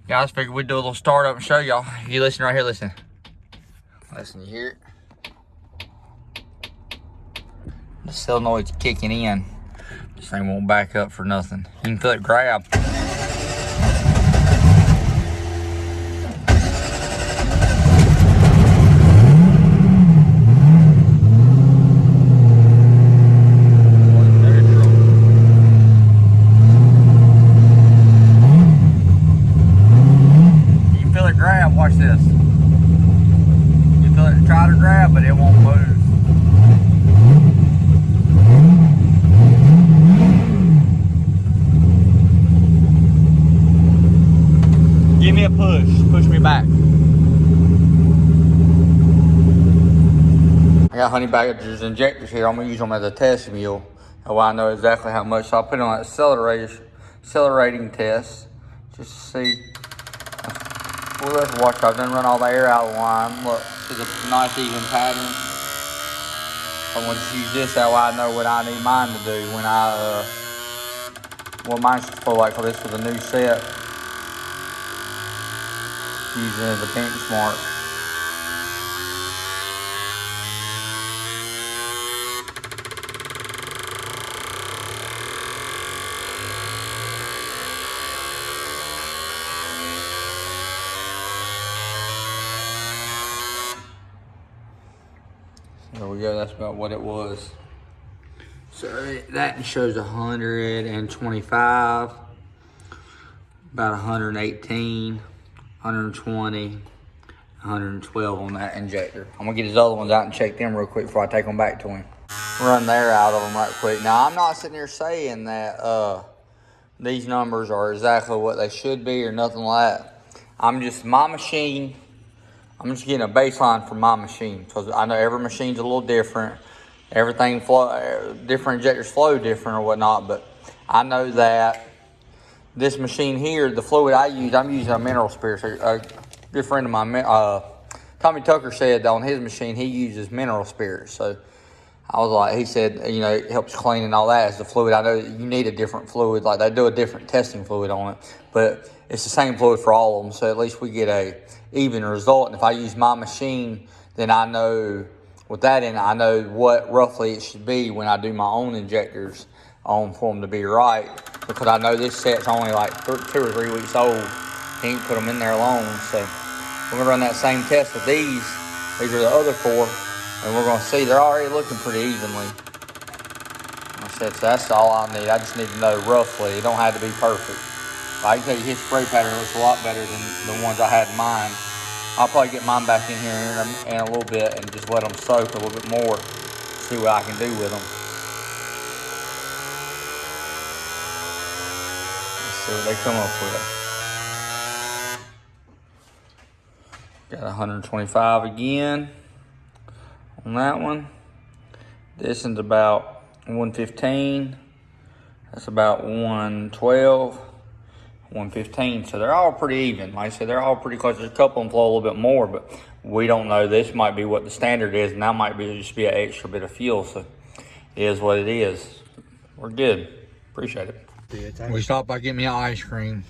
Guys, figured we'd do a little startup and show y'all. If you listen right here, listen. Listen, you hear it? The solenoid's kicking in. This thing won't back up for nothing. You can feel it grab. Watch this. You feel it try to grab, but it won't move. Give me a push. Push me back. I got honey badgers injectors here. I'm gonna use them as a test mule. That way I know exactly how much. So I'll put it on that accelerating test just to see. Well, let's watch. I've done run all the air out of the line. Look, it's a nice even pattern. I want to use this that way I know what I need mine to do when what mine's supposed to like, for this was a new set. Using it as a benchmark. There we go, that's about what it was. So that shows 125, about 118, 120, 112 on that injector. I'm gonna get his other ones out and check them real quick before I take them back to him. Run the air out of them right quick. Now, I'm not sitting here saying that these numbers are exactly what they should be or nothing like that. I'm just getting a baseline for my machine, because I know every machine's a little different. Different injectors flow different or whatnot, but I know that this machine here, the fluid I'm using a mineral spirit. So a good friend of mine, Tommy Tucker, said that on his machine he uses mineral spirit. So I was like, he said, you know, it helps clean and all that. It's the fluid. I know that you need a different fluid, like they do a different testing fluid on it, but it's the same fluid for all of them. So at least we get a even result. And if I use my machine, then I know with that in, I know what roughly it should be when I do my own injectors on for them to be right. Because I know this set's only like 2 or 3 weeks old. He ain't put them in there long. So we're gonna run that same test with these. These are the other 4. And we're gonna see they're already looking pretty evenly. I said, so that's all I need. I just need to know roughly. It don't have to be perfect. I can tell you his spray pattern looks a lot better than the ones I had in mine. I'll probably get mine back in here in a little bit and just let them soak a little bit more. See what I can do with them. Let's see what they come up with. Got 125 again on that one. This one's about 115. That's about 112. 115, so they're all pretty even. Like I said, they're all pretty close. There's a couple of them flow a little bit more, but we don't know. This might be what the standard is, and that might be just be an extra bit of fuel. So it is what it is. We're good. Appreciate it. We stopped by getting me an ice cream.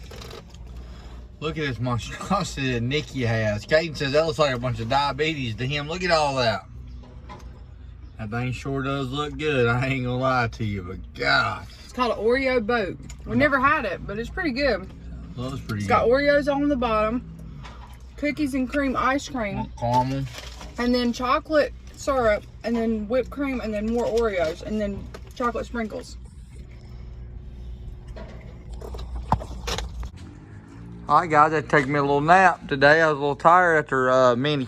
Look at this monstrosity that Nikki has. Caden says that looks like a bunch of diabetes to him. Look at all that. That thing sure does look good. I ain't gonna lie to you, but God. It's called an Oreo boat. We never had it, but it's pretty good. Looks pretty It's good. got Oreos on the bottom, cookies and cream ice cream, Caramel, and then chocolate syrup, and then whipped cream, and then more Oreos, and then chocolate sprinkles. All right, guys, that took me a little nap today. I was a little tired after me and the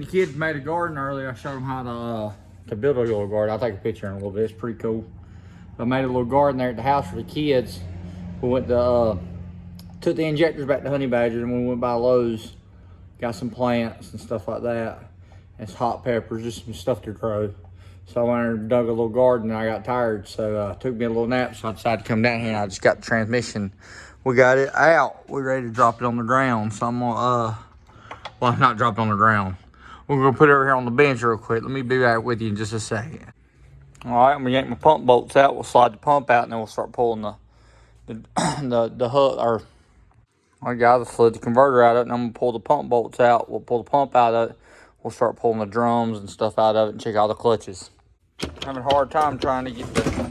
kids made a garden earlier. I showed them how to build a little garden. I'll take a picture in a little bit. It's pretty cool. I made a little garden there at the house for the kids. We went to took the injectors back to Honey Badger, and we went by Lowe's, got some plants and stuff like that, and some hot peppers, just some stuff to grow. So I went and dug a little garden, and I got tired, so it took me a little nap. So I decided to come down here, and I just got the transmission. We got it out. We're ready to drop it on the ground. So I'm gonna well, not drop it on the ground. We're gonna put it over here on the bench real quick. Let me be back with you in just a second. All right, I'm gonna yank my pump bolts out. We'll slide the pump out, and then we'll start pulling the hook or All right, guys, I slid the converter out of it, and I'm gonna pull the pump bolts out. We'll pull the pump out of it. We'll start pulling the drums and stuff out of it and check all the clutches. Having a hard time trying to get the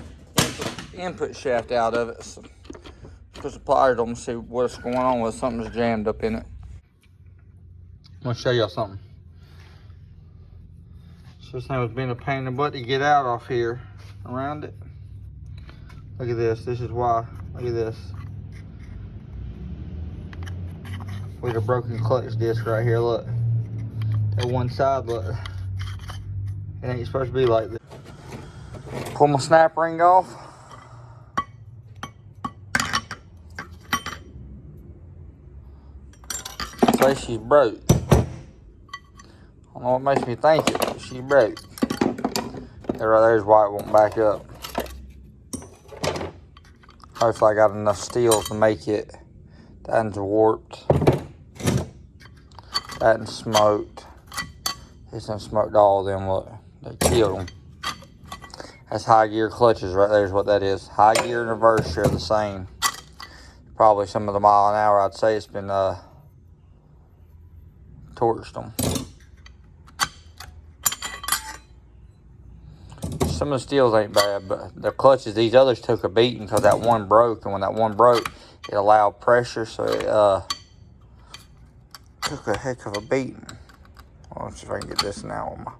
input shaft out of it. So put the pliers on and see what's going on with something's jammed up in it. I'm gonna show y'all something. So this thing was being a pain in the butt to get out off here around it. Look at this. This is why. Look at this. We got a broken clutch disc right here. Look. That one side, look. It ain't supposed to be like this. Pull my snap ring off. Say she's broke. I don't know what makes me think it, but she broke. That right there's why it won't back up. Hopefully I got enough steel to make it. That one's warped. That one's smoked. This one smoked all of them, look. They killed them. That's high gear clutches right there is what that is. High gear and reverse are the same. Probably some of the mile an hour, I'd say it's been torched them. Some of the steels ain't bad, but the clutches, these others took a beating because that one broke, and when that one broke, it allowed pressure, so it took a heck of a beating. Well, let's see if I can get this now with my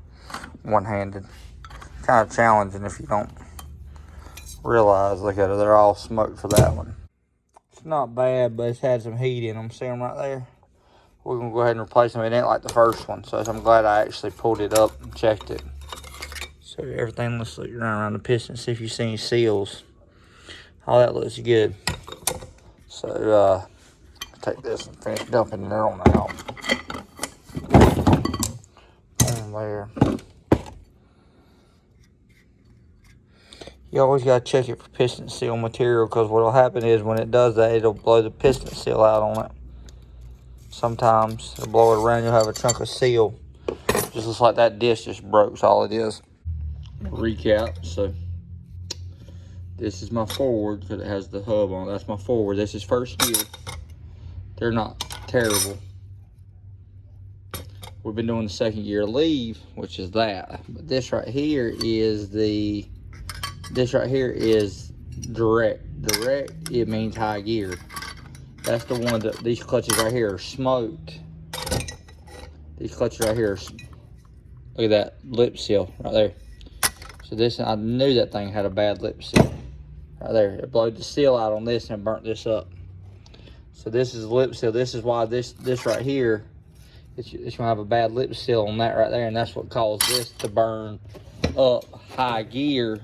one-handed. Kind of challenging if you don't realize. Look at it, they're all smoked for that one. It's not bad, but it's had some heat in them. See them right there? We're gonna go ahead and replace them. It ain't like the first one, so I'm glad I actually pulled it up and checked it. So everything, let's look around the piston, see if you see any seals. All that looks good. So take this and finish dumping it on out. On there. You always gotta check it for piston seal material, because what'll happen is when it does that, it'll blow the piston seal out on it. Sometimes it'll blow it around, you'll have a chunk of seal. Just looks like that disc just broke, that's all it is. Recap, so this is my forward because it has the hub on it. That's my forward. This is first gear. They're not terrible. We've been doing the second gear leave, which is that. But this right here is direct. Direct, it means high gear. That's the one that these clutches right here are smoked. These clutches right here, look at that lip seal right there. So this, I knew that thing had a bad lip seal. Right there, it blowed the seal out on this and burnt this up. So this is lip seal. This is why this right here, it's gonna have a bad lip seal on that right there, and that's what caused this to burn up high gear,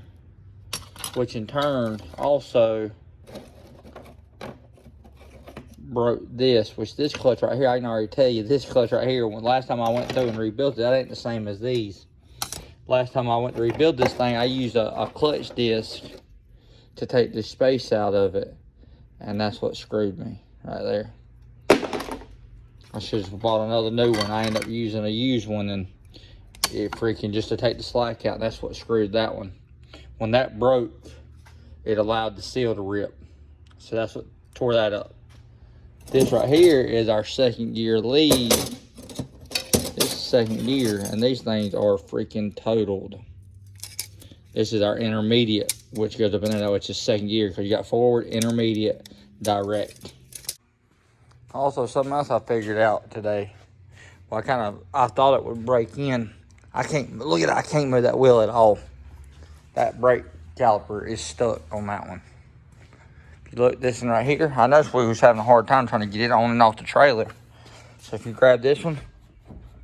which in turn also broke this, which this clutch right here, I can already tell you, this clutch right here, when last time I went through and rebuilt it, that ain't the same as these. Last time I went to rebuild this thing, I used a clutch disc to take the space out of it, and that's what screwed me right there. I should have bought another new one. I ended up using a used one, and it freaking just to take the slack out. That's what screwed that one. When that broke, it allowed the seal to rip, so that's what tore that up. This right here is our second gear lead. This is second gear, and these things are freaking totaled. This is our intermediate, which goes up in there, which is second gear, because you got forward, intermediate, direct. Also, something else I figured out today. Well, I thought it would break in. I can't, look at it, I can't move that wheel at all. That brake caliper is stuck on that one. If you look, this one right here, I noticed we was having a hard time trying to get it on and off the trailer. So if you grab this one,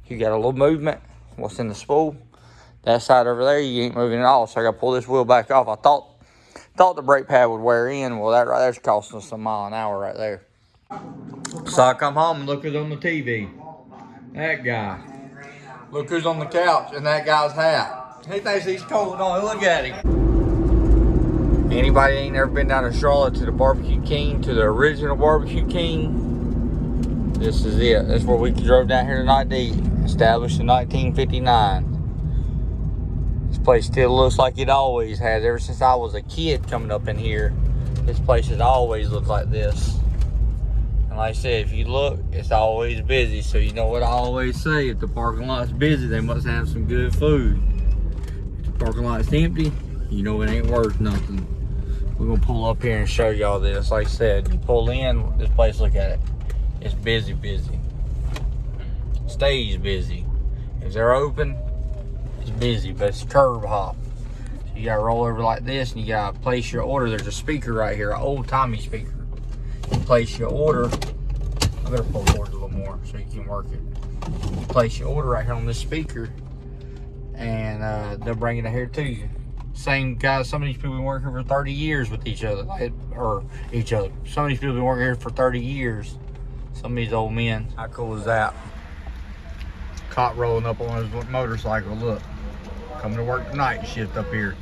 you got a little movement. What's in the spool? That side over there, you ain't moving at all. So I got to pull this wheel back off. I thought the brake pad would wear in. Well, that right there's costing us a mile an hour right there. So I come home and look who's on the TV. That guy. Look who's on the couch in that guy's hat. He thinks he's cold. No, look at him. Anybody ain't never been down to Charlotte to the BBQ King, to the original BBQ King? This is it. That's where we drove down here tonight to eat. Established in 1959. This place still looks like it always has. Ever since I was a kid coming up in here, this place has always looked like this. And like I said, if you look, it's always busy. So you know what I always say, if the parking lot's busy, they must have some good food. If the parking lot's empty, you know it ain't worth nothing. We're gonna pull up here and show y'all this. Like I said, you pull in, this place, look at it. It's busy, busy. Stays busy. If they're open, it's busy, but it's curb hop. So you gotta roll over like this and you gotta place your order. There's a speaker right here, an old timey speaker. You place your order. I better pull forward a little more so you can work it. You place your order right here on this speaker and they'll bring it here to you. Same guys, some of these people been working here for 30 years with each other, or each other. Some of these people been working here for 30 years. Some of these old men. How cool is that? Cop rolling up on his motorcycle, look. Coming to work tonight shift up here.